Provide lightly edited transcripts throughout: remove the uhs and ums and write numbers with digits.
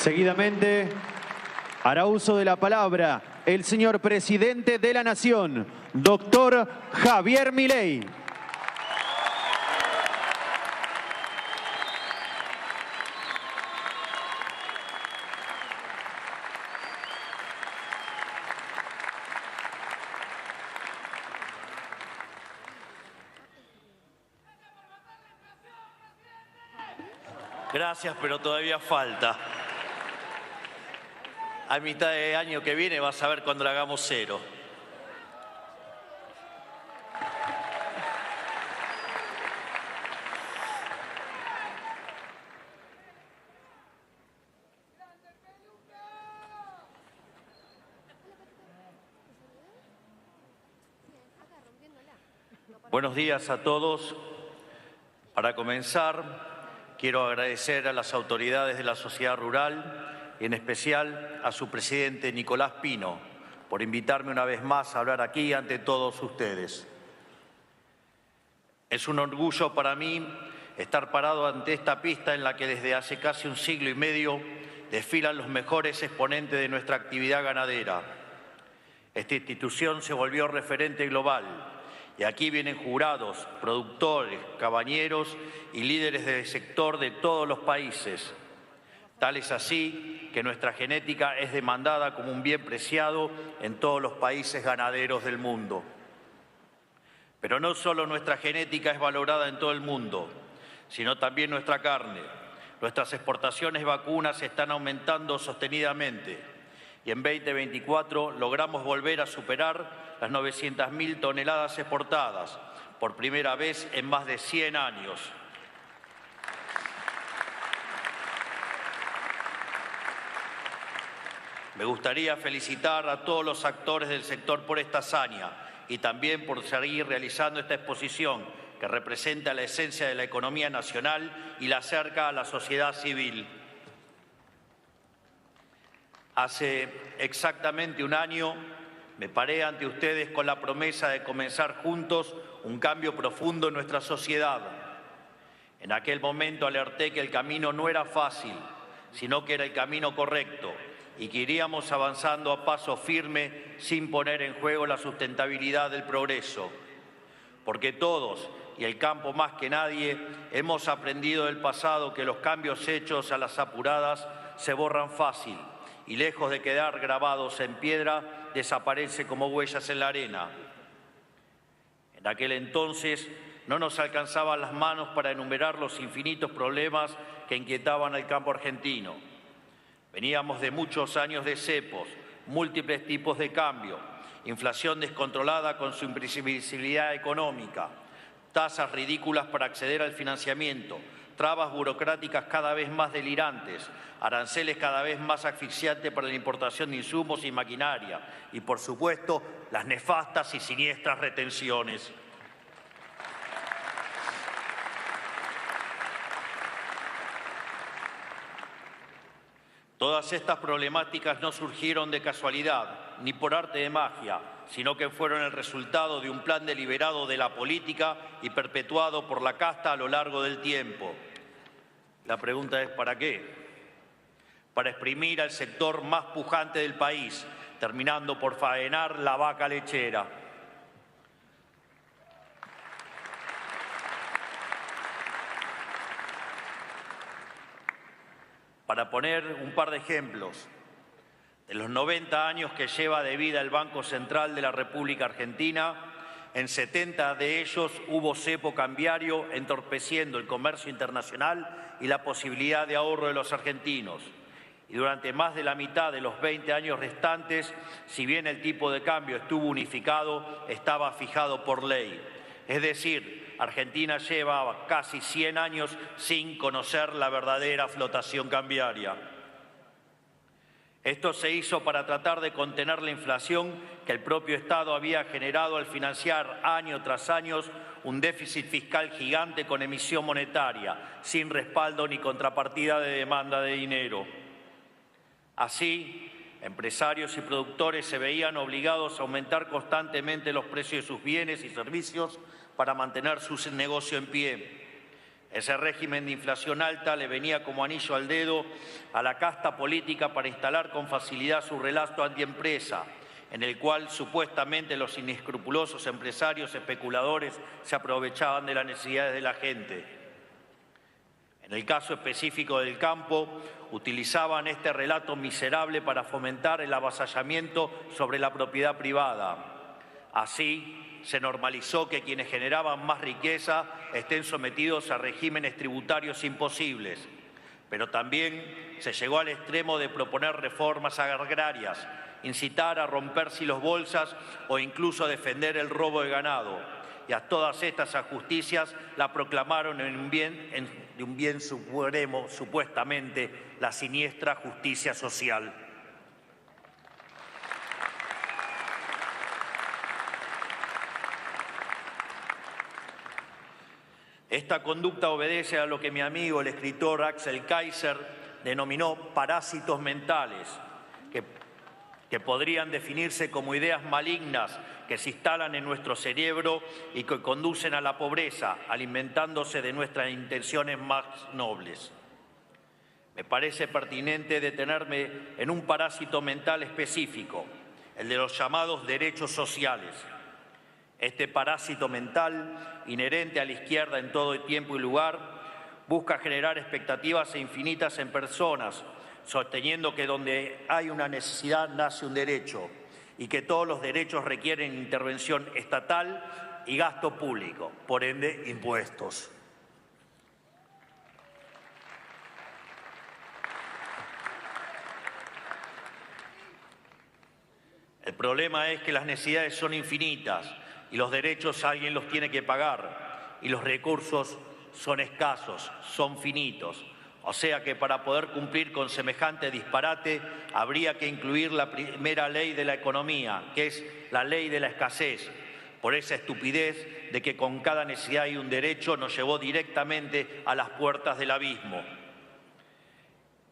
Seguidamente, hará uso de la palabra el señor presidente de la Nación, doctor Javier Milei. Gracias, pero todavía falta. A mitad de año que viene vas a ver cuando le hagamos cero. Buenos días a todos. Para comenzar, quiero agradecer a las autoridades de la sociedad rural y en especial a su presidente Nicolás Pino por invitarme una vez más a hablar aquí ante todos ustedes. Es un orgullo para mí estar parado ante esta pista en la que desde hace casi un siglo y medio desfilan los mejores exponentes de nuestra actividad ganadera. Esta institución se volvió referente global y aquí vienen jurados, productores, cabañeros y líderes del sector de todos los países. Tal es así que nuestra genética es demandada como un bien preciado en todos los países ganaderos del mundo. Pero no solo nuestra genética es valorada en todo el mundo, sino también nuestra carne. Nuestras exportaciones de vacunas están aumentando sostenidamente y en 2024 logramos volver a superar las 900.000 toneladas exportadas, por primera vez en más de 100 años. Me gustaría felicitar a todos los actores del sector por esta hazaña y también por seguir realizando esta exposición que representa la esencia de la economía nacional y la acerca a la sociedad civil. Hace exactamente un año me paré ante ustedes con la promesa de comenzar juntos un cambio profundo en nuestra sociedad. En aquel momento alerté que el camino no era fácil, sino que era el camino correcto y que iríamos avanzando a paso firme sin poner en juego la sustentabilidad del progreso. Porque todos, y el campo más que nadie, hemos aprendido del pasado que los cambios hechos a las apuradas se borran fácil y lejos de quedar grabados en piedra, desaparece como huellas en la arena. En aquel entonces no nos alcanzaban las manos para enumerar los infinitos problemas que inquietaban al campo argentino. Veníamos de muchos años de cepos, múltiples tipos de cambio, inflación descontrolada con su imprevisibilidad económica, tasas ridículas para acceder al financiamiento, trabas burocráticas cada vez más delirantes, aranceles cada vez más asfixiantes para la importación de insumos y maquinaria y, por supuesto, las nefastas y siniestras retenciones. Todas estas problemáticas no surgieron de casualidad, ni por arte de magia, sino que fueron el resultado de un plan deliberado de la política y perpetuado por la casta a lo largo del tiempo. La pregunta es ¿para qué? Para exprimir al sector más pujante del país, terminando por faenar la vaca lechera. Para poner un par de ejemplos, de los 90 años que lleva de vida el Banco Central de la República Argentina, en 70 de ellos hubo cepo cambiario entorpeciendo el comercio internacional y la posibilidad de ahorro de los argentinos. Y durante más de la mitad de los 20 años restantes, si bien el tipo de cambio estuvo unificado, estaba fijado por ley. Es decir, Argentina lleva casi 100 años sin conocer la verdadera flotación cambiaria. Esto se hizo para tratar de contener la inflación que el propio Estado había generado al financiar año tras año un déficit fiscal gigante con emisión monetaria, sin respaldo ni contrapartida de demanda de dinero. Así, empresarios y productores se veían obligados a aumentar constantemente los precios de sus bienes y servicios para mantener su negocio en pie. Ese régimen de inflación alta le venía como anillo al dedo a la casta política para instalar con facilidad su relato antiempresa, en el cual supuestamente los inescrupulosos empresarios especuladores se aprovechaban de las necesidades de la gente. En el caso específico del campo, utilizaban este relato miserable para fomentar el avasallamiento sobre la propiedad privada. Así, se normalizó que quienes generaban más riqueza estén sometidos a regímenes tributarios imposibles, pero también se llegó al extremo de proponer reformas agrarias, incitar a romperse los bolsas o incluso defender el robo de ganado. Y a todas estas injusticias la proclamaron en un bien supremo, supuestamente la siniestra justicia social. Esta conducta obedece a lo que mi amigo, el escritor Axel Kaiser, denominó parásitos mentales, que podrían definirse como ideas malignas que se instalan en nuestro cerebro y que conducen a la pobreza, alimentándose de nuestras intenciones más nobles. Me parece pertinente detenerme en un parásito mental específico, el de los llamados derechos sociales. Este parásito mental, inherente a la izquierda en todo tiempo y lugar, busca generar expectativas infinitas en personas, sosteniendo que donde hay una necesidad nace un derecho y que todos los derechos requieren intervención estatal y gasto público, por ende, impuestos. El problema es que las necesidades son infinitas y los derechos alguien los tiene que pagar y los recursos son escasos, son finitos. O sea que para poder cumplir con semejante disparate habría que incluir la primera ley de la economía, que es la ley de la escasez. Por esa estupidez de que con cada necesidad hay un derecho nos llevó directamente a las puertas del abismo.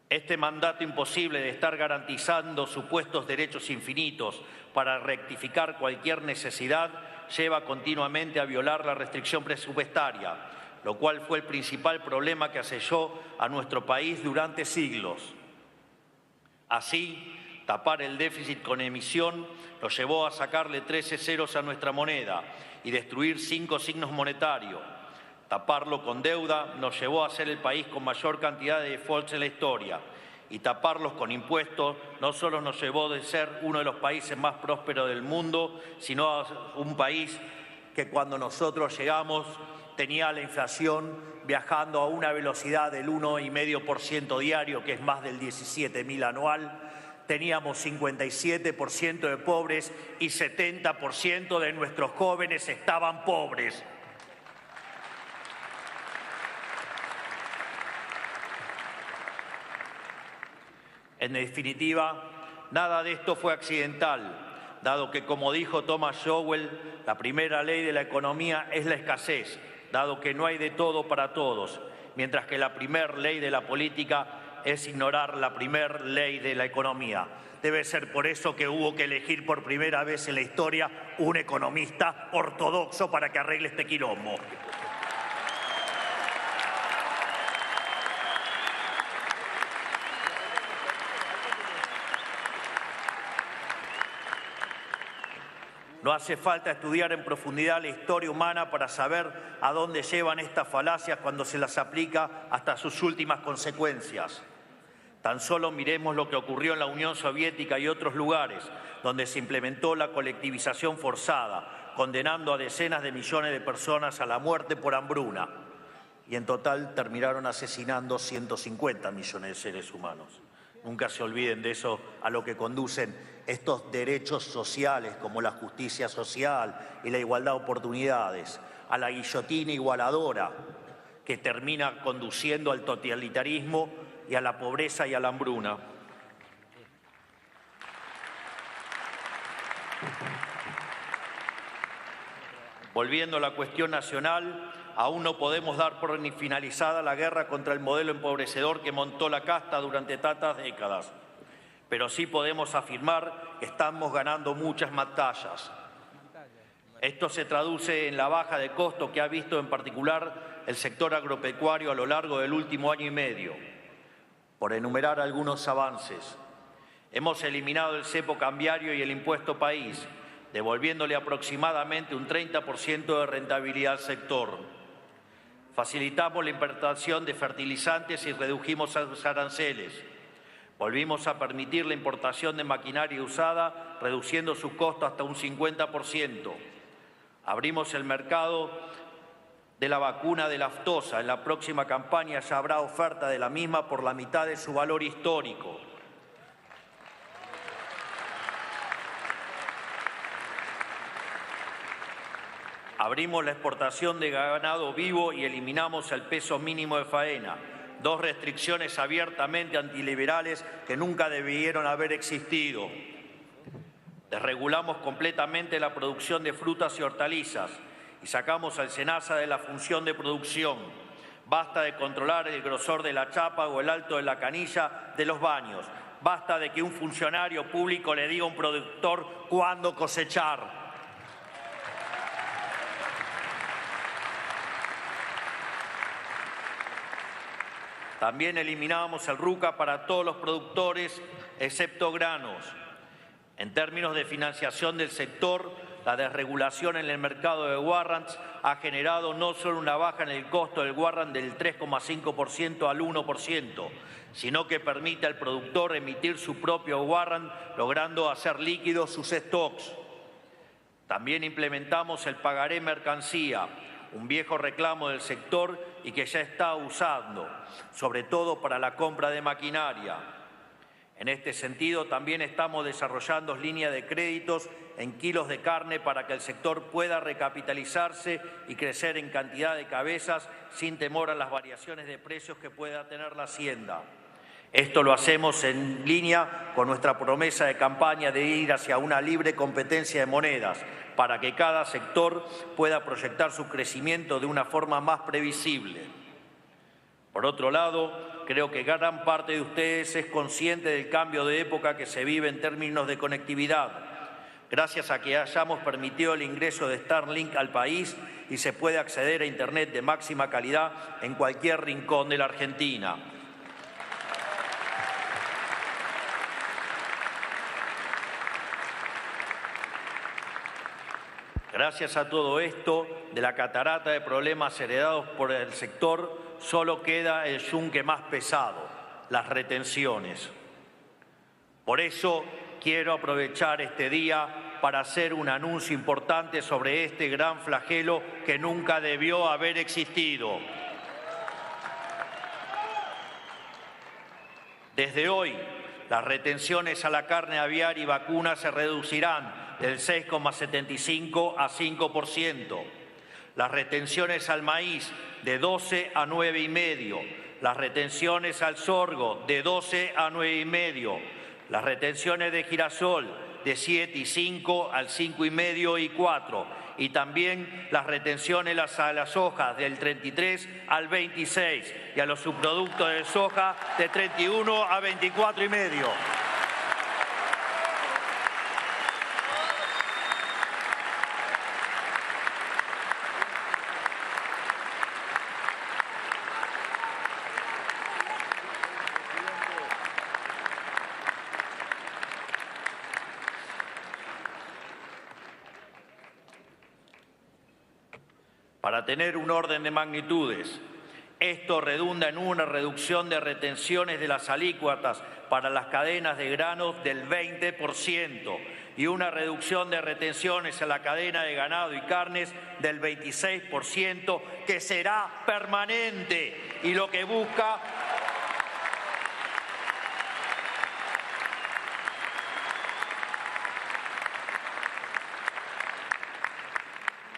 Este mandato imposible de estar garantizando supuestos derechos infinitos para rectificar cualquier necesidad lleva continuamente a violar la restricción presupuestaria, lo cual fue el principal problema que aselló a nuestro país durante siglos. Así, tapar el déficit con emisión nos llevó a sacarle 13 ceros a nuestra moneda y destruir 5 signos monetarios. Taparlo con deuda nos llevó a ser el país con mayor cantidad de defaults en la historia. Y taparlos con impuestos no solo nos llevó de ser uno de los países más prósperos del mundo, sino a un país que cuando nosotros llegamos tenía la inflación viajando a una velocidad del 1,5% diario, que es más del 17.000 anual. Teníamos 57% de pobres y 70% de nuestros jóvenes estaban pobres. En definitiva, nada de esto fue accidental, dado que, como dijo Thomas Sowell, la primera ley de la economía es la escasez, dado que no hay de todo para todos, mientras que la primera ley de la política es ignorar la primera ley de la economía. Debe ser por eso que hubo que elegir por primera vez en la historia un economista ortodoxo para que arregle este quilombo. No hace falta estudiar en profundidad la historia humana para saber a dónde llevan estas falacias cuando se las aplica hasta sus últimas consecuencias. Tan solo miremos lo que ocurrió en la Unión Soviética y otros lugares donde se implementó la colectivización forzada, condenando a decenas de millones de personas a la muerte por hambruna. Y en total terminaron asesinando 150 millones de seres humanos. Nunca se olviden de eso, a lo que conducen estos derechos sociales como la justicia social y la igualdad de oportunidades, a la guillotina igualadora que termina conduciendo al totalitarismo y a la pobreza y a la hambruna. Volviendo a la cuestión nacional, aún no podemos dar por finalizada la guerra contra el modelo empobrecedor que montó la casta durante tantas décadas, pero sí podemos afirmar que estamos ganando muchas batallas. Esto se traduce en la baja de costo que ha visto en particular el sector agropecuario a lo largo del último año y medio. Por enumerar algunos avances, hemos eliminado el cepo cambiario y el impuesto país, devolviéndole aproximadamente un 30% de rentabilidad al sector. Facilitamos la importación de fertilizantes y redujimos los aranceles. Volvimos a permitir la importación de maquinaria usada, reduciendo su costo hasta un 50%. Abrimos el mercado de la vacuna de la aftosa. En la próxima campaña ya habrá oferta de la misma por la mitad de su valor histórico. Abrimos la exportación de ganado vivo y eliminamos el peso mínimo de faena, dos restricciones abiertamente antiliberales que nunca debieron haber existido. Desregulamos completamente la producción de frutas y hortalizas y sacamos al SENASA de la función de producción. Basta de controlar el grosor de la chapa o el alto de la canilla de los baños. Basta de que un funcionario público le diga a un productor cuándo cosechar. También eliminamos el RUCA para todos los productores, excepto granos. En términos de financiación del sector, la desregulación en el mercado de warrants ha generado no solo una baja en el costo del warrant del 3,5% al 1%, sino que permite al productor emitir su propio warrant, logrando hacer líquidos sus stocks. También implementamos el pagaré mercancía, un viejo reclamo del sector y que ya está usando, sobre todo para la compra de maquinaria. En este sentido, también estamos desarrollando líneas de créditos en kilos de carne para que el sector pueda recapitalizarse y crecer en cantidad de cabezas sin temor a las variaciones de precios que pueda tener la hacienda. Esto lo hacemos en línea con nuestra promesa de campaña de ir hacia una libre competencia de monedas, para que cada sector pueda proyectar su crecimiento de una forma más previsible. Por otro lado, creo que gran parte de ustedes es consciente del cambio de época que se vive en términos de conectividad, gracias a que hayamos permitido el ingreso de Starlink al país y se puede acceder a Internet de máxima calidad en cualquier rincón de la Argentina. Gracias a todo esto, de la catarata de problemas heredados por el sector, solo queda el yunque más pesado, las retenciones. Por eso quiero aprovechar este día para hacer un anuncio importante sobre este gran flagelo que nunca debió haber existido. Desde hoy, las retenciones a la carne aviar y vacuna se reducirán del 6,75 a 5%. Las retenciones al maíz de 12 a 9,5%. Las retenciones al sorgo de 12 a 9,5%. Las retenciones de girasol de 7,5 al 5,5 y 4%. Y también las retenciones a las hojas del 33 al 26 y a los subproductos de soja de 31 a 24,5%. Para tener un orden de magnitudes, esto redunda en una reducción de retenciones de las alícuotas para las cadenas de granos del 20% y una reducción de retenciones a la cadena de ganado y carnes del 26%, que será permanente y lo que busca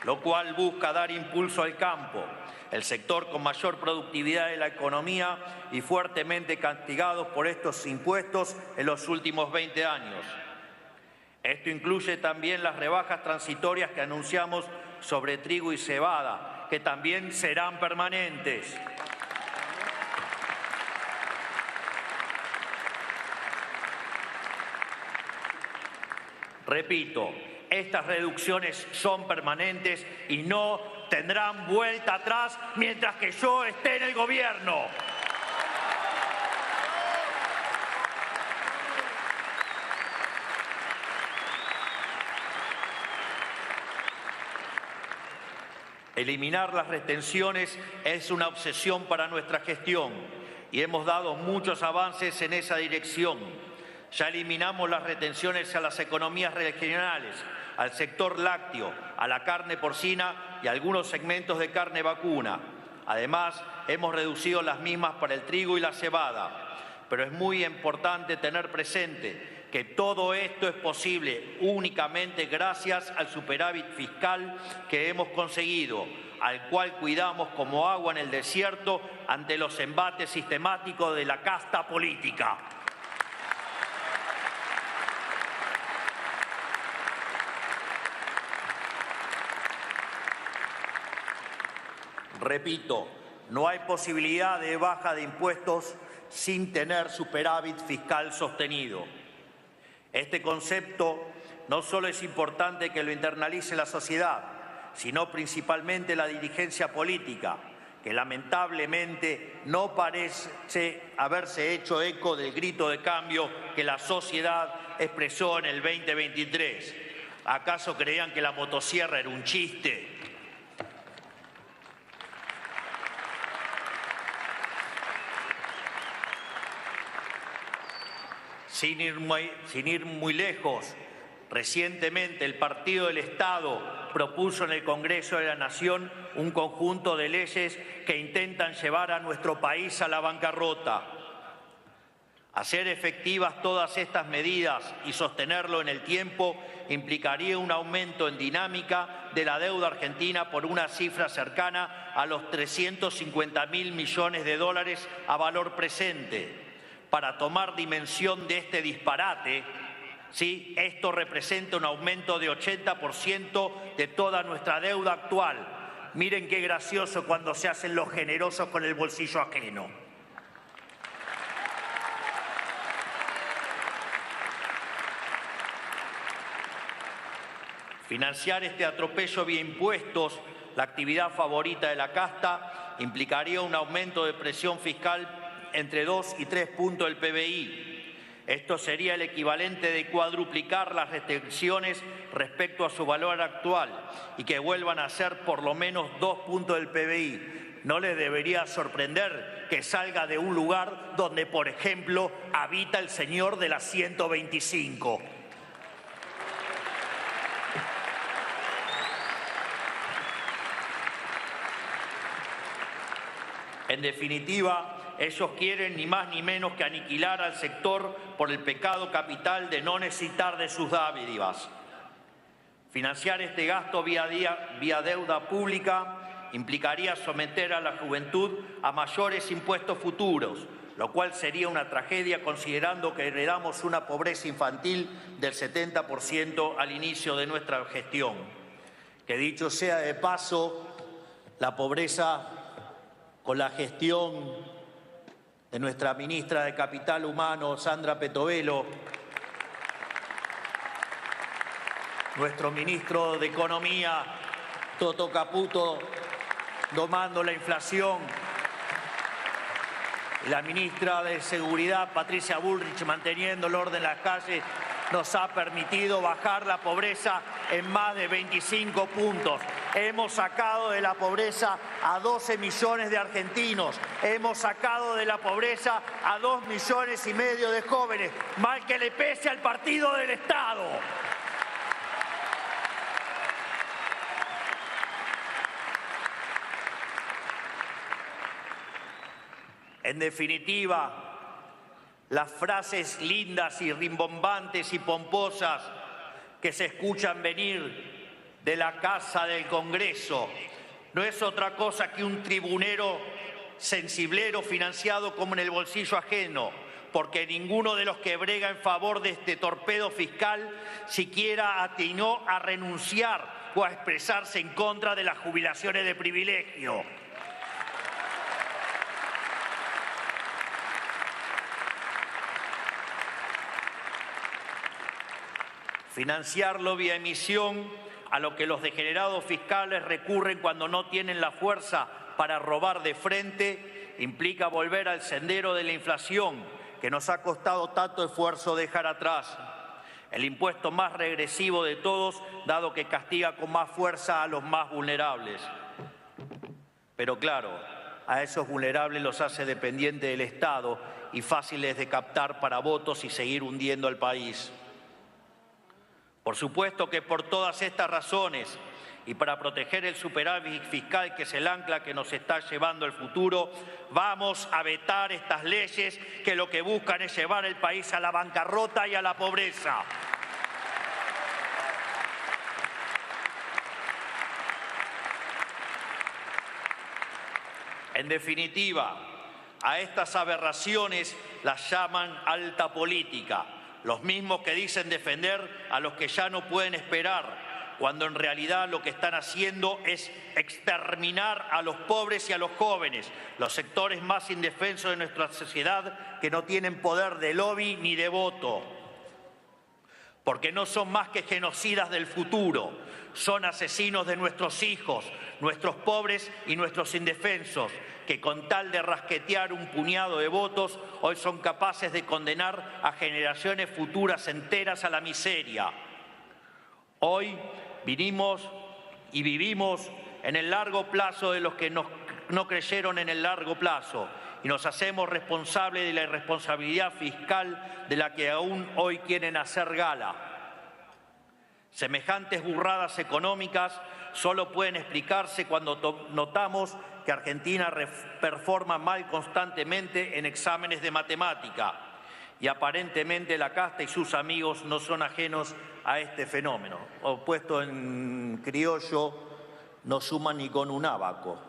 lo cual busca dar impulso al campo, el sector con mayor productividad de la economía y fuertemente castigados por estos impuestos en los últimos 20 años. Esto incluye también las rebajas transitorias que anunciamos sobre trigo y cebada, que también serán permanentes. Repito, estas reducciones son permanentes y no tendrán vuelta atrás mientras que yo esté en el gobierno. Eliminar las retenciones es una obsesión para nuestra gestión y hemos dado muchos avances en esa dirección. Ya eliminamos las retenciones a las economías regionales, al sector lácteo, a la carne porcina y a algunos segmentos de carne vacuna. Además, hemos reducido las mismas para el trigo y la cebada. Pero es muy importante tener presente que todo esto es posible únicamente gracias al superávit fiscal que hemos conseguido, al cual cuidamos como agua en el desierto ante los embates sistemáticos de la casta política. Repito, no hay posibilidad de baja de impuestos sin tener superávit fiscal sostenido. Este concepto no solo es importante que lo internalice la sociedad, sino principalmente la dirigencia política, que lamentablemente no parece haberse hecho eco del grito de cambio que la sociedad expresó en el 2023. ¿Acaso creían que la motosierra era un chiste? Sin ir muy lejos, recientemente el Partido del Estado propuso en el Congreso de la Nación un conjunto de leyes que intentan llevar a nuestro país a la bancarrota. Hacer efectivas todas estas medidas y sostenerlo en el tiempo implicaría un aumento en dinámica de la deuda argentina por una cifra cercana a los 350.000 millones de dólares a valor presente. Para tomar dimensión de este disparate, ¿sí? Esto representa un aumento de 80% de toda nuestra deuda actual. Miren qué gracioso cuando se hacen los generosos con el bolsillo ajeno. Financiar este atropello vía impuestos, la actividad favorita de la casta, implicaría un aumento de presión fiscal entre 2 y 3 puntos del PBI. Esto sería el equivalente de cuadruplicar las retenciones respecto a su valor actual y que vuelvan a ser por lo menos 2 puntos del PBI. No les debería sorprender que salga de un lugar donde, por ejemplo, habita el señor de la 125. En definitiva, ellos quieren ni más ni menos que aniquilar al sector por el pecado capital de no necesitar de sus dádivas. Financiar este gasto vía deuda pública implicaría someter a la juventud a mayores impuestos futuros, lo cual sería una tragedia considerando que heredamos una pobreza infantil del 70% al inicio de nuestra gestión. Que dicho sea de paso, la pobreza con la gestión de nuestra ministra de Capital Humano, Sandra Petovelo, nuestro ministro de Economía, Toto Caputo, domando la inflación, y la ministra de Seguridad, Patricia Bullrich, manteniendo el orden en las calles, nos ha permitido bajar la pobreza en más de 25 puntos. Hemos sacado de la pobreza a 12 millones de argentinos. Hemos sacado de la pobreza a 2,5 millones de jóvenes. Mal que le pese al Partido del Estado. En definitiva, las frases lindas y rimbombantes y pomposas que se escuchan venir de la Casa del Congreso no es otra cosa que un tribunero sensiblero financiado como en el bolsillo ajeno, porque ninguno de los que brega en favor de este torpedo fiscal siquiera atinó a renunciar o a expresarse en contra de las jubilaciones de privilegio. Financiarlo vía emisión a lo que los degenerados fiscales recurren cuando no tienen la fuerza para robar de frente, implica volver al sendero de la inflación que nos ha costado tanto esfuerzo dejar atrás. El impuesto más regresivo de todos, dado que castiga con más fuerza a los más vulnerables. Pero claro, a esos vulnerables los hace dependientes del Estado y fáciles de captar para votos y seguir hundiendo al país. Por supuesto que por todas estas razones y para proteger el superávit fiscal que es el ancla que nos está llevando al futuro, vamos a vetar estas leyes que lo que buscan es llevar el país a la bancarrota y a la pobreza. En definitiva, a estas aberraciones las llaman alta política, los mismos que dicen defender a los que ya no pueden esperar, cuando en realidad lo que están haciendo es exterminar a los pobres y a los jóvenes, los sectores más indefensos de nuestra sociedad que no tienen poder de lobby ni de voto. Porque no son más que genocidas del futuro, son asesinos de nuestros hijos, nuestros pobres y nuestros indefensos, que con tal de rasquetear un puñado de votos, hoy son capaces de condenar a generaciones futuras enteras a la miseria. Hoy vinimos y vivimos en el largo plazo de los que no creyeron en el largo plazo y nos hacemos responsables de la irresponsabilidad fiscal de la que aún hoy quieren hacer gala. Semejantes burradas económicas solo pueden explicarse cuando notamos que Argentina performa mal constantemente en exámenes de matemática y aparentemente la casta y sus amigos no son ajenos a este fenómeno. O puesto en criollo, no suman ni con un ábaco.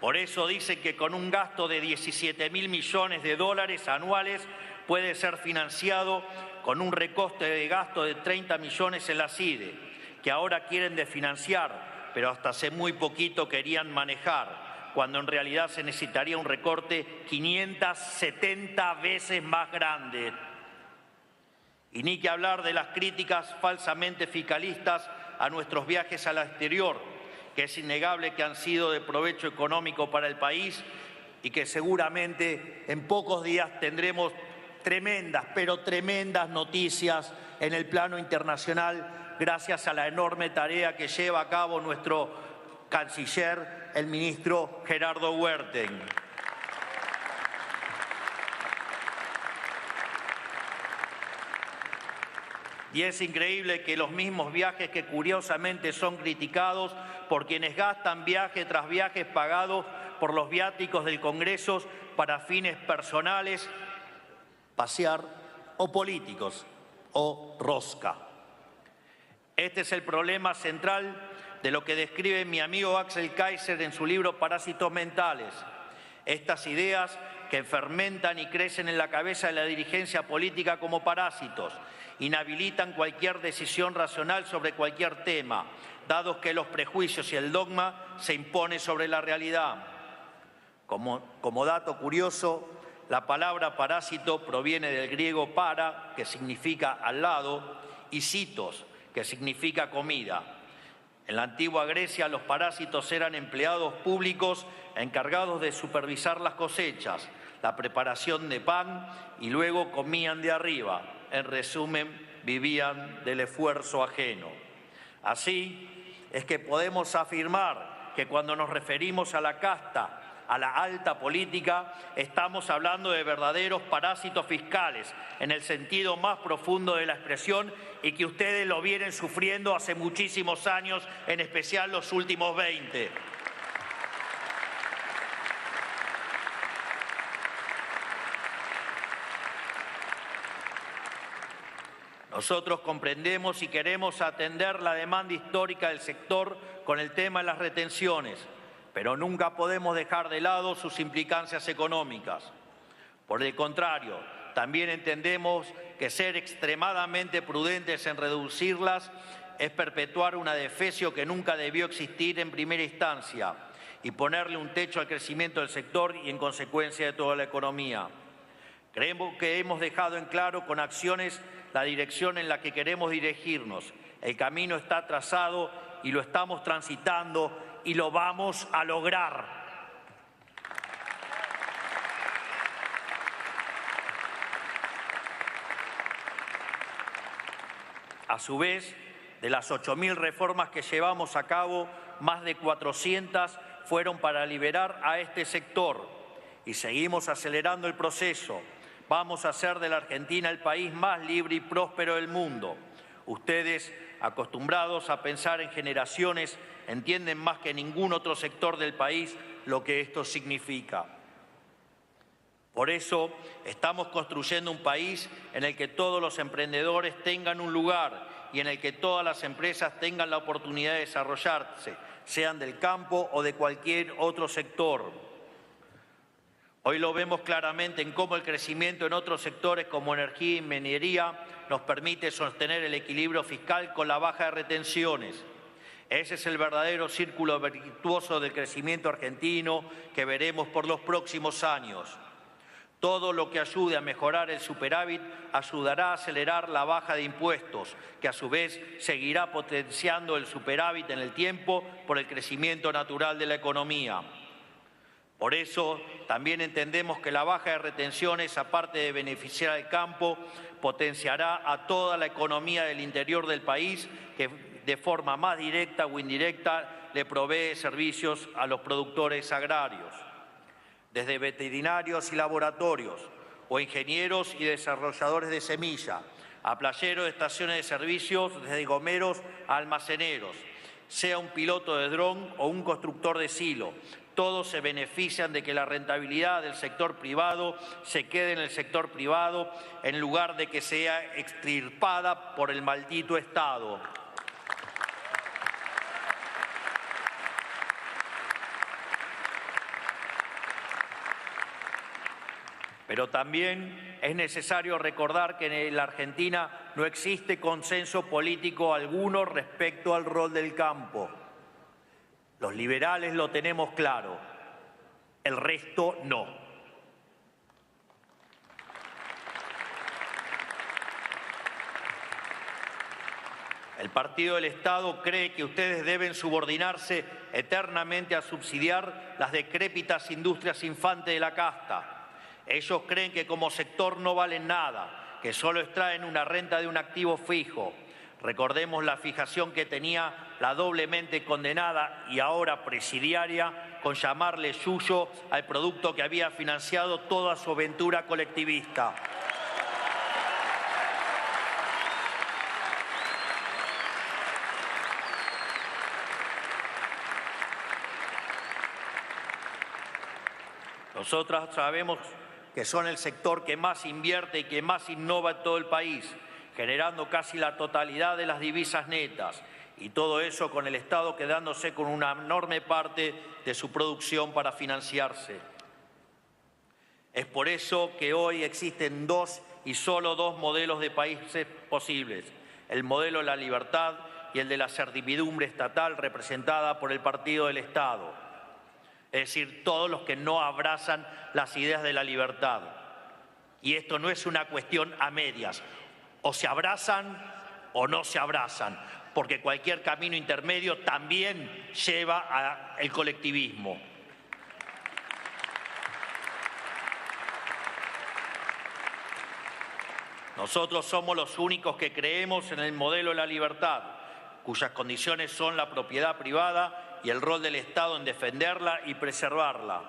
Por eso dicen que con un gasto de 17.000 millones de dólares anuales puede ser financiado con un recoste de gasto de 30 millones en la CIDE, que ahora quieren desfinanciar, pero hasta hace muy poquito querían manejar, cuando en realidad se necesitaría un recorte 570 veces más grande. Y ni que hablar de las críticas falsamente fiscalistas a nuestros viajes al exterior, que es innegable que han sido de provecho económico para el país y que seguramente en pocos días tendremos tremendas, pero tremendas noticias en el plano internacional gracias a la enorme tarea que lleva a cabo nuestro canciller, el ministro Gerardo Huerten. Y es increíble que los mismos viajes que curiosamente son criticados por quienes gastan viaje tras viajes pagados por los viáticos del Congreso para fines personales, pasear o políticos o rosca. Este es el problema central de lo que describe mi amigo Axel Kaiser en su libro Parásitos Mentales. Estas ideas que fermentan y crecen en la cabeza de la dirigencia política como parásitos, inhabilitan cualquier decisión racional sobre cualquier tema, dado que los prejuicios y el dogma se imponen sobre la realidad. Como dato curioso, la palabra parásito proviene del griego para, que significa al lado, y sitos, que significa comida. En la antigua Grecia, los parásitos eran empleados públicos encargados de supervisar las cosechas, la preparación de pan y luego comían de arriba. En resumen, vivían del esfuerzo ajeno. Así es que podemos afirmar que cuando nos referimos a la casta, a la alta política, estamos hablando de verdaderos parásitos fiscales, en el sentido más profundo de la expresión, y que ustedes lo vienen sufriendo hace muchísimos años, en especial los últimos 20. Nosotros comprendemos y queremos atender la demanda histórica del sector con el tema de las retenciones, pero nunca podemos dejar de lado sus implicancias económicas. Por el contrario, también entendemos que ser extremadamente prudentes en reducirlas es perpetuar una defecio que nunca debió existir en primera instancia y ponerle un techo al crecimiento del sector y en consecuencia de toda la economía. Creemos que hemos dejado en claro con acciones la dirección en la que queremos dirigirnos. El camino está trazado y lo estamos transitando y lo vamos a lograr. A su vez, de las 8.000 reformas que llevamos a cabo, más de 400 fueron para liberar a este sector y seguimos acelerando el proceso. Vamos a hacer de la Argentina el país más libre y próspero del mundo. Ustedes, acostumbrados a pensar en generaciones, entienden más que ningún otro sector del país lo que esto significa. Por eso estamos construyendo un país en el que todos los emprendedores tengan un lugar y en el que todas las empresas tengan la oportunidad de desarrollarse, sean del campo o de cualquier otro sector. Hoy lo vemos claramente en cómo el crecimiento en otros sectores como energía y minería nos permite sostener el equilibrio fiscal con la baja de retenciones. Ese es el verdadero círculo virtuoso del crecimiento argentino que veremos por los próximos años. Todo lo que ayude a mejorar el superávit ayudará a acelerar la baja de impuestos, que a su vez seguirá potenciando el superávit en el tiempo por el crecimiento natural de la economía. Por eso, también entendemos que la baja de retenciones, aparte de beneficiar al campo, potenciará a toda la economía del interior del país, que de forma más directa o indirecta le provee servicios a los productores agrarios. Desde veterinarios y laboratorios, o ingenieros y desarrolladores de semilla, a playeros de estaciones de servicios, desde gomeros a almaceneros, sea un piloto de dron o un constructor de silo, todos se benefician de que la rentabilidad del sector privado se quede en el sector privado en lugar de que sea extirpada por el maldito Estado. Pero también es necesario recordar que en la Argentina no existe consenso político alguno respecto al rol del campo. Los liberales lo tenemos claro, el resto no. El Partido del Estado cree que ustedes deben subordinarse eternamente a subsidiar las decrépitas industrias infantes de la casta. Ellos creen que como sector no valen nada, que solo extraen una renta de un activo fijo. Recordemos la fijación que tenía la doblemente condenada y ahora presidiaria con llamarle suyo al producto que había financiado toda su aventura colectivista. Nosotros sabemos que son el sector que más invierte y que más innova en todo el país, generando casi la totalidad de las divisas netas, y todo eso con el Estado quedándose con una enorme parte de su producción para financiarse. Es por eso que hoy existen dos y solo dos modelos de países posibles, el modelo de la libertad y el de la servidumbre estatal representada por el Partido del Estado. Es decir, todos los que no abrazan las ideas de la libertad. Y esto no es una cuestión a medias. O se abrazan o no se abrazan, porque cualquier camino intermedio también lleva al colectivismo. Nosotros somos los únicos que creemos en el modelo de la libertad, cuyas condiciones son la propiedad privada y el rol del Estado en defenderla y preservarla.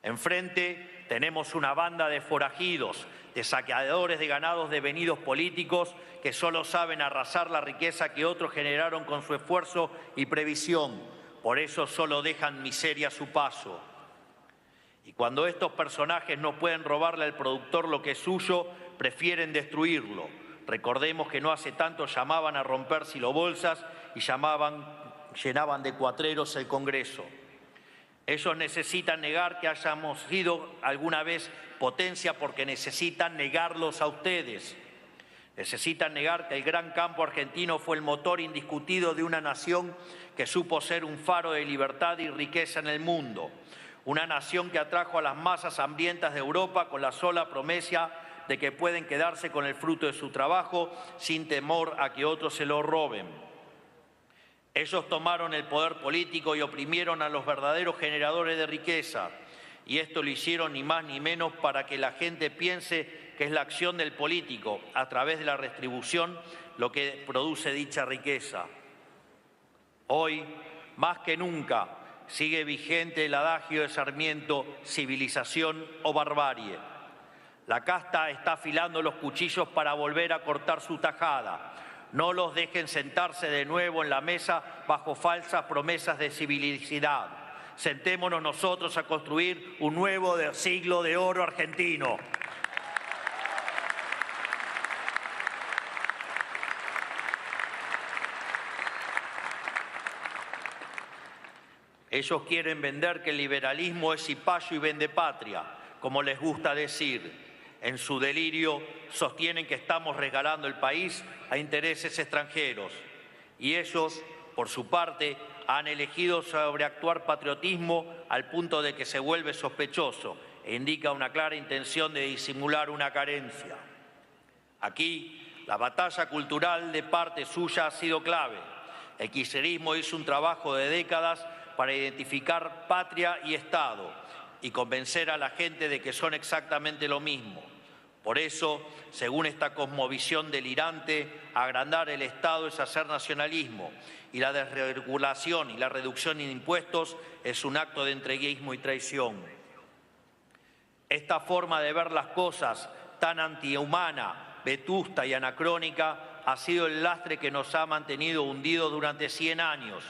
Enfrente tenemos una banda de forajidos, de saqueadores de ganados devenidos políticos que solo saben arrasar la riqueza que otros generaron con su esfuerzo y previsión. Por eso solo dejan miseria a su paso. Y cuando estos personajes no pueden robarle al productor lo que es suyo, prefieren destruirlo. Recordemos que no hace tanto llamaban a romper silobolsas y llenaban de cuatreros el Congreso. Ellos necesitan negar que hayamos sido alguna vez potencia porque necesitan negarlos a ustedes. Necesitan negar que el gran campo argentino fue el motor indiscutido de una nación que supo ser un faro de libertad y riqueza en el mundo. Una nación que atrajo a las masas hambrientas de Europa con la sola promesa de que pueden quedarse con el fruto de su trabajo sin temor a que otros se lo roben. Ellos tomaron el poder político y oprimieron a los verdaderos generadores de riqueza. Y esto lo hicieron ni más ni menos para que la gente piense que es la acción del político, a través de la retribución, lo que produce dicha riqueza. Hoy, más que nunca, sigue vigente el adagio de Sarmiento, civilización o barbarie. La casta está afilando los cuchillos para volver a cortar su tajada. No los dejen sentarse de nuevo en la mesa bajo falsas promesas de civilidad. Sentémonos nosotros a construir un nuevo siglo de oro argentino. Ellos quieren vender que el liberalismo es cipayo y vendepatria, como les gusta decir. En su delirio sostienen que estamos regalando el país a intereses extranjeros. Y ellos, por su parte, han elegido sobreactuar patriotismo al punto de que se vuelve sospechoso e indica una clara intención de disimular una carencia. Aquí, la batalla cultural de parte suya ha sido clave. El kirchnerismo hizo un trabajo de décadas para identificar patria y Estado y convencer a la gente de que son exactamente lo mismo. Por eso, según esta cosmovisión delirante, agrandar el Estado es hacer nacionalismo y la desregulación y la reducción de impuestos es un acto de entreguismo y traición. Esta forma de ver las cosas tan antihumana, vetusta y anacrónica ha sido el lastre que nos ha mantenido hundidos durante 100 años.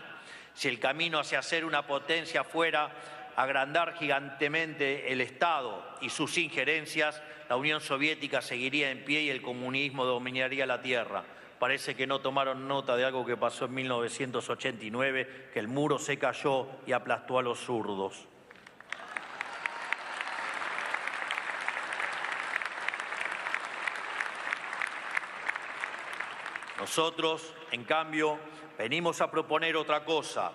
Si el camino hacia ser una potencia fuera agrandar gigantemente el Estado y sus injerencias, la Unión Soviética seguiría en pie y el comunismo dominaría la tierra. Parece que no tomaron nota de algo que pasó en 1989, que el muro se cayó y aplastó a los zurdos. Nosotros, en cambio, venimos a proponer otra cosa,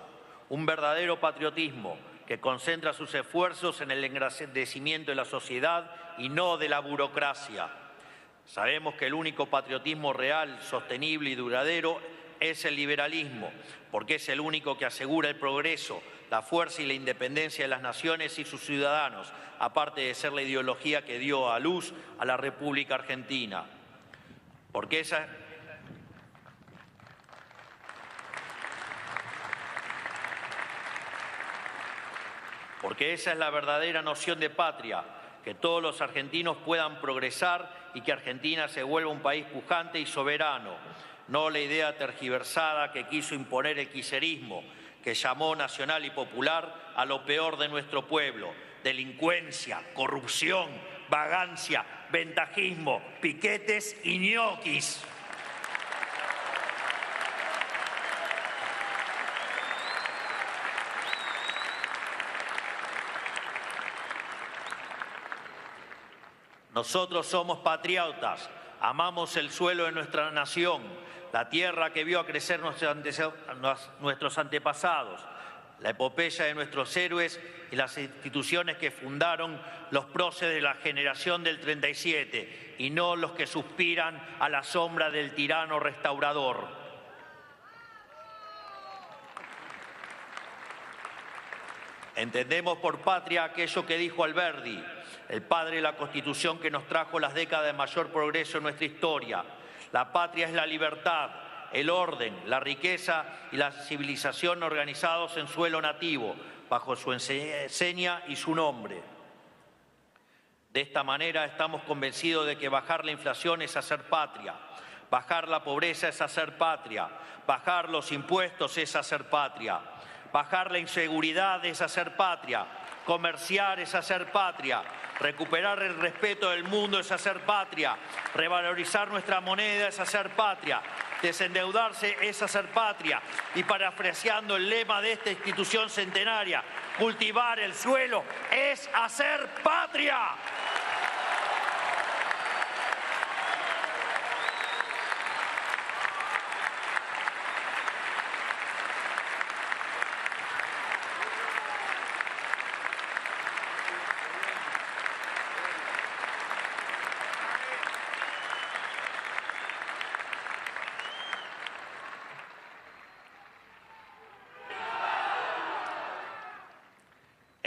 un verdadero patriotismo que concentra sus esfuerzos en el engrandecimiento de la sociedad y no de la burocracia. Sabemos que el único patriotismo real, sostenible y duradero es el liberalismo, porque es el único que asegura el progreso, la fuerza y la independencia de las naciones y sus ciudadanos, aparte de ser la ideología que dio a luz a la República Argentina. Porque esa es la verdadera noción de patria, que todos los argentinos puedan progresar y que Argentina se vuelva un país pujante y soberano, no la idea tergiversada que quiso imponer el kirchnerismo, que llamó nacional y popular a lo peor de nuestro pueblo: delincuencia, corrupción, vagancia, ventajismo, piquetes y ñoquis. Nosotros somos patriotas, amamos el suelo de nuestra nación, la tierra que vio a crecer nuestros antepasados, la epopeya de nuestros héroes y las instituciones que fundaron los próceres de la generación del 37, y no los que suspiran a la sombra del tirano restaurador. Entendemos por patria aquello que dijo Alberdi, el padre de la Constitución que nos trajo las décadas de mayor progreso en nuestra historia. La patria es la libertad, el orden, la riqueza y la civilización organizados en suelo nativo, bajo su enseña y su nombre. De esta manera estamos convencidos de que bajar la inflación es hacer patria, bajar la pobreza es hacer patria, bajar los impuestos es hacer patria, bajar la inseguridad es hacer patria, comerciar es hacer patria, recuperar el respeto del mundo es hacer patria, revalorizar nuestra moneda es hacer patria, desendeudarse es hacer patria y, parafraseando el lema de esta institución centenaria, cultivar el suelo es hacer patria.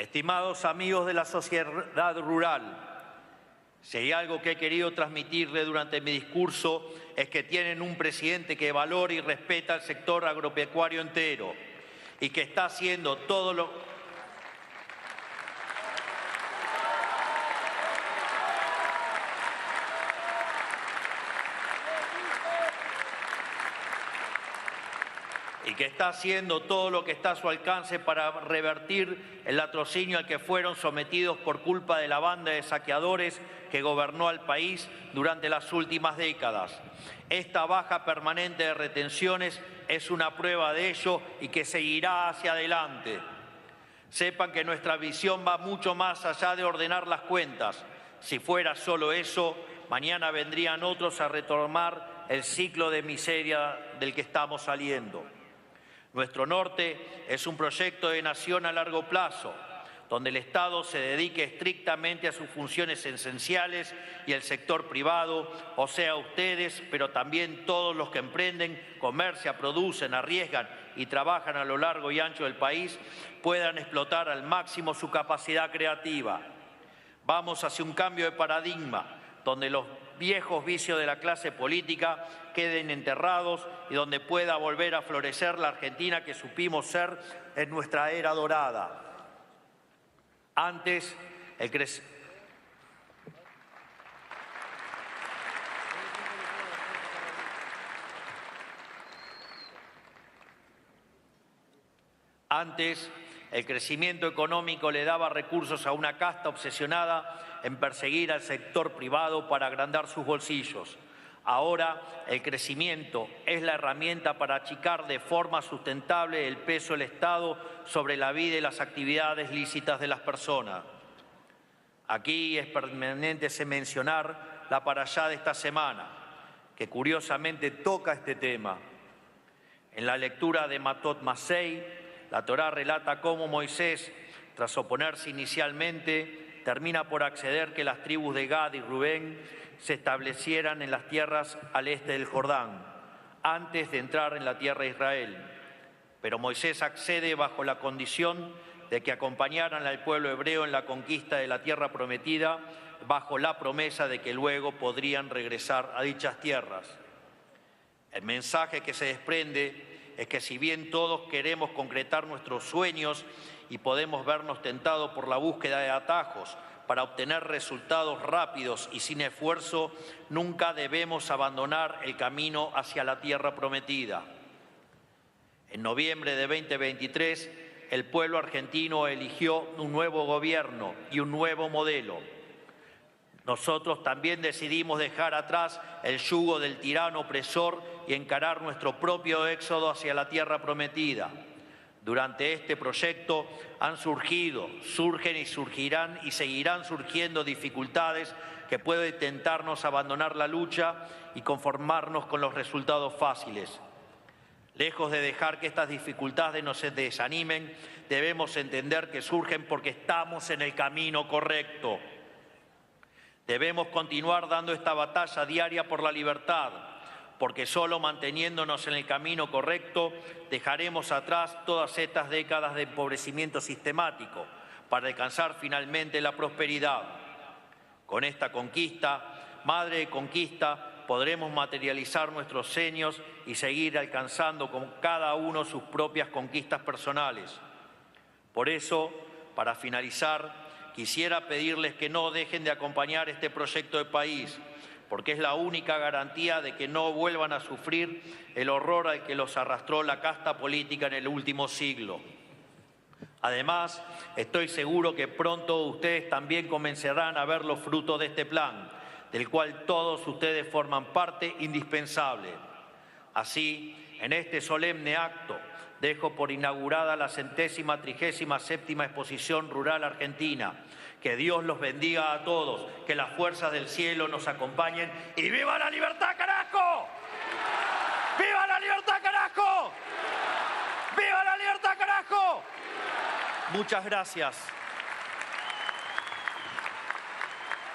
Estimados amigos de la sociedad rural, si hay algo que he querido transmitirle durante mi discurso es que tienen un presidente que valora y respeta al sector agropecuario entero y que está haciendo todo lo que está a su alcance para revertir el latrocinio al que fueron sometidos por culpa de la banda de saqueadores que gobernó al país durante las últimas décadas. Esta baja permanente de retenciones es una prueba de ello y que seguirá hacia adelante. Sepan que nuestra visión va mucho más allá de ordenar las cuentas. Si fuera solo eso, mañana vendrían otros a retomar el ciclo de miseria del que estamos saliendo. Nuestro norte es un proyecto de nación a largo plazo, donde el Estado se dedique estrictamente a sus funciones esenciales y el sector privado, o sea, ustedes, pero también todos los que emprenden, comercian, producen, arriesgan y trabajan a lo largo y ancho del país, puedan explotar al máximo su capacidad creativa. Vamos hacia un cambio de paradigma, donde los viejos vicios de la clase política queden enterrados y donde pueda volver a florecer la Argentina que supimos ser en nuestra era dorada. Antes, el crecimiento económico le daba recursos a una casta obsesionada en perseguir al sector privado para agrandar sus bolsillos. Ahora, el crecimiento es la herramienta para achicar de forma sustentable el peso del Estado sobre la vida y las actividades lícitas de las personas. Aquí es pertinente mencionar la parashá de esta semana, que curiosamente toca este tema. En la lectura de Matot Masei, la Torá relata cómo Moisés, tras oponerse inicialmente, termina por acceder que las tribus de Gad y Rubén se establecieran en las tierras al este del Jordán, antes de entrar en la tierra de Israel. Pero Moisés accede bajo la condición de que acompañaran al pueblo hebreo en la conquista de la tierra prometida, bajo la promesa de que luego podrían regresar a dichas tierras. El mensaje que se desprende es que si bien todos queremos concretar nuestros sueños y podemos vernos tentados por la búsqueda de atajos para obtener resultados rápidos y sin esfuerzo, nunca debemos abandonar el camino hacia la tierra prometida. En noviembre de 2023, el pueblo argentino eligió un nuevo gobierno y un nuevo modelo. Nosotros también decidimos dejar atrás el yugo del tirano opresor y encarar nuestro propio éxodo hacia la tierra prometida. Durante este proyecto han surgido, surgen y surgirán y seguirán surgiendo dificultades que pueden tentarnos a abandonar la lucha y conformarnos con los resultados fáciles. Lejos de dejar que estas dificultades nos desanimen, debemos entender que surgen porque estamos en el camino correcto. Debemos continuar dando esta batalla diaria por la libertad, porque solo manteniéndonos en el camino correcto dejaremos atrás todas estas décadas de empobrecimiento sistemático para alcanzar finalmente la prosperidad. Con esta conquista, madre de conquista, podremos materializar nuestros sueños y seguir alcanzando con cada uno sus propias conquistas personales. Por eso, para finalizar, quisiera pedirles que no dejen de acompañar este proyecto de país, porque es la única garantía de que no vuelvan a sufrir el horror al que los arrastró la casta política en el último siglo. Además, estoy seguro que pronto ustedes también comenzarán a ver los frutos de este plan, del cual todos ustedes forman parte indispensable. Así, en este solemne acto, dejo por inaugurada la 137ª Exposición Rural Argentina. Que Dios los bendiga a todos, que las fuerzas del cielo nos acompañen y ¡viva la libertad, carajo! ¡Viva la libertad, carajo! ¡Viva la libertad, carajo! Muchas gracias.